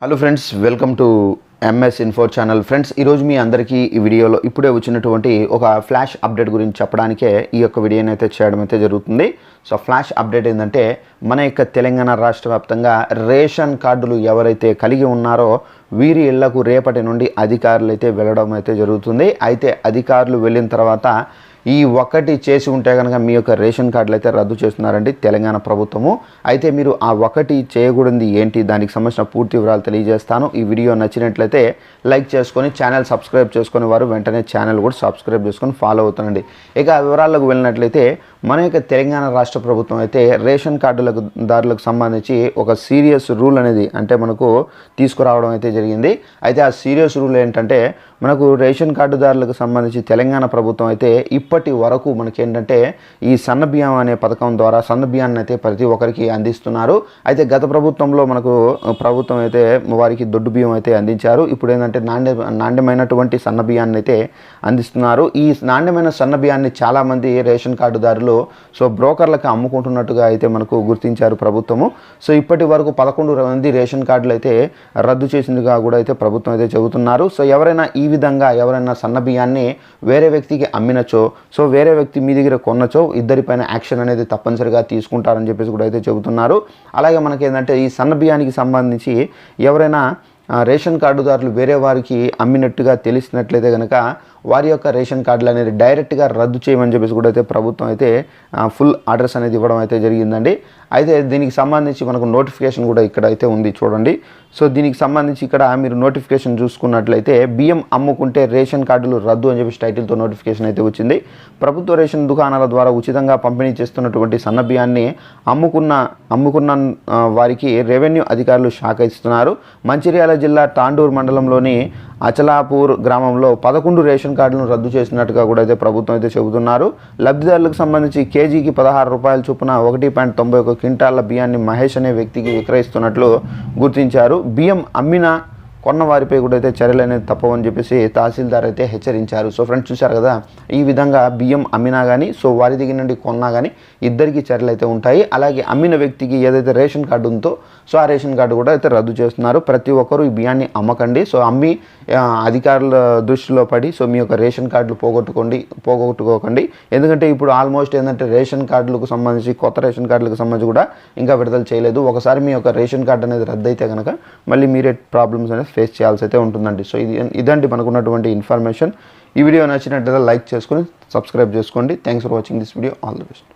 Hello friends, welcome to MS info channel. Friends, ఈరోజు మీ అందరికీ ఈ వీడియోలో ఇప్పుడే వచ్చినటువంటి ఒక ఫ్లాష్ అప్డేట్ గురించి చెప్పడానికే ఈ యొక్క వీడియోని అయితే చేయడం అయితే జరుగుతుంది. సో ఫ్లాష్ అప్డేట్ ఏంటంటే, మన యొక్క తెలంగాణ రాష్ట్ర వ్యాప్తంగా రేషన్ కార్డులు ఎవరైతే కలిగి ఉన్నారో వీరి ఇళ్లకు రేపటి నుండి అధికారులు అయితే వెళ్ళడం అయితే జరుగుతుంది. అయితే అధికారులు వెళ్ళిన తర్వాత ఈ ఒకటి చేసి ఉంటే కనుక మీ యొక్క రేషన్ కార్డులు అయితే రద్దు చేస్తున్నారండి తెలంగాణ ప్రభుత్వము. అయితే మీరు ఆ ఒకటి చేయకూడదు ఏంటి, దానికి సంబంధించిన పూర్తి వివరాలు తెలియజేస్తాను. ఈ వీడియో నచ్చినట్లయితే లైక్ చేసుకొని ఛానల్ సబ్స్క్రైబ్ చేసుకునే వారు వెంటనే ఛానల్ కూడా సబ్స్క్రైబ్ చేసుకొని ఫాలో అవుతానండి. ఇక ఆ వివరాలకు వెళ్ళినట్లయితే, మన యొక్క తెలంగాణ రాష్ట్ర ప్రభుత్వం అయితే రేషన్ కార్డులకు సంబంధించి ఒక సీరియస్ రూల్ అనేది అంటే మనకు తీసుకురావడం అయితే జరిగింది. అయితే ఆ సీరియస్ రూల్ ఏంటంటే, మనకు రేషన్ కార్డుదారులకు సంబంధించి తెలంగాణ ప్రభుత్వం అయితే ఇప్పటి వరకు మనకేంటంటే ఈ సన్న బియ్యం అనే పథకం ద్వారా సన్న బియ్యాన్ని అయితే ప్రతి ఒక్కరికి అందిస్తున్నారు. అయితే గత ప్రభుత్వంలో మనకు ప్రభుత్వం అయితే వారికి దొడ్డు బియ్యం అయితే అందించారు. ఇప్పుడు ఏంటంటే నాణ్యమైనటువంటి సన్న బియ్యాన్ని అయితే అందిస్తున్నారు. ఈ నాణ్యమైన సన్న బియ్యాన్ని చాలామంది రేషన్ కార్డుదారులు బ్రోకర్లకు అమ్ముకుంటున్నట్టుగా అయితే మనకు గుర్తించారు ప్రభుత్వము. సో ఇప్పటి వరకు 11 మంది రేషన్ కార్డులు అయితే రద్దు చేసిందిగా కూడా అయితే ప్రభుత్వం అయితే చెబుతున్నారు. సో ఎవరైనా సన్న బియ్యాన్ని వేరే వ్యక్తికి అమ్మినచో, సో వేరే వ్యక్తి మీ దగ్గర కొన్నచో ఇద్దరిపైన యాక్షన్ అనేది తప్పనిసరిగా తీసుకుంటారని చెప్పేసి కూడా అయితే చెబుతున్నారు. అలాగే మనకి ఏంటంటే ఈ సన్న బియ్యానికి సంబంధించి ఎవరైనా రేషన్ కార్డుదారులు వేరే వారికి అమ్మినట్టుగా తెలిసినట్లయితే కనుక వారి యొక్క రేషన్ కార్డులు అనేది డైరెక్ట్గా రద్దు చేయమని చెప్పేసి కూడా అయితే ప్రభుత్వం అయితే ఫుల్ అడ్రస్ అనేది ఇవ్వడం అయితే జరిగిందండి. అయితే దీనికి సంబంధించి మనకు నోటిఫికేషన్ కూడా ఇక్కడ అయితే ఉంది, చూడండి. సో దీనికి సంబంధించి ఇక్కడ మీరు నోటిఫికేషన్ చూసుకున్నట్లయితే, బియ్యం అమ్ముకుంటే రేషన్ కార్డులు రద్దు అని చెప్పేసి టైటిల్తో నోటిఫికేషన్ అయితే వచ్చింది. ప్రభుత్వ రేషన్ దుకాణాల ద్వారా ఉచితంగా పంపిణీ చేస్తున్నటువంటి సన్న బియ్యాన్ని అమ్ముకున్న వారికి రెవెన్యూ అధికారులు శాఖ ఇస్తున్నారు. మంచిర్యాల జిల్లా తాండూరు మండలంలోని అచలాపూర్ గ్రామంలో 11 రేషన్ కార్డులను రద్దు చేసినట్టుగా కూడా అయితే ప్రభుత్వం అయితే చెబుతున్నారు. లబ్ధిదారులకు సంబంధించి కేజీకి 16 రూపాయల చొప్పున 1.91 క్వింటాల బియ్యాన్ని మహేష్ అనే వ్యక్తికి విక్రయిస్తున్నట్లు గుర్తించారు. బియ్యం కొన్న వారిపై కూడా అయితే చర్యలు అనేది తప్పవని చెప్పేసి తహసీల్దార్ అయితే హెచ్చరించారు. సో ఫ్రెండ్స్, చూశారు కదా, ఈ విధంగా బియ్యం అమ్మినా కానీ వారి దగ్గర నుండి కొన్నా కానీ ఇద్దరికి చర్యలు అయితే ఉంటాయి. అలాగే అమ్మిన వ్యక్తికి ఏదైతే రేషన్ కార్డు ఉందో ఆ రేషన్ కార్డు కూడా అయితే రద్దు చేస్తున్నారు. ప్రతి ఒక్కరూ ఈ బియ్యాన్ని అమ్మకండి. అమ్మి అధికారుల దృష్టిలో పడి మీ యొక్క రేషన్ కార్డులు పోగొట్టుకోకండి. ఎందుకంటే ఇప్పుడు ఆల్మోస్ట్ ఏంటంటే రేషన్ కార్డులకు సంబంధించి కొత్త రేషన్ కార్డులకు సంబంధించి కూడా ఇంకా విడుదల చేయలేదు. ఒకసారి మీ యొక్క రేషన్ కార్డు అనేది రద్దు అయితే కనుక మళ్ళీ మీరే ప్రాబ్లమ్స్ అనేది ఫేస్ చేయాల్సి అయితే ఉంటుందండి. సో ఇదండి మనకున్నటువంటి ఇన్ఫర్మేషన్. ఈ వీడియో నచ్చినట్లయితే లైక్ చేసుకొని సబ్స్క్రైబ్ చేసుకోండి. Thanks for watching this video. All the best.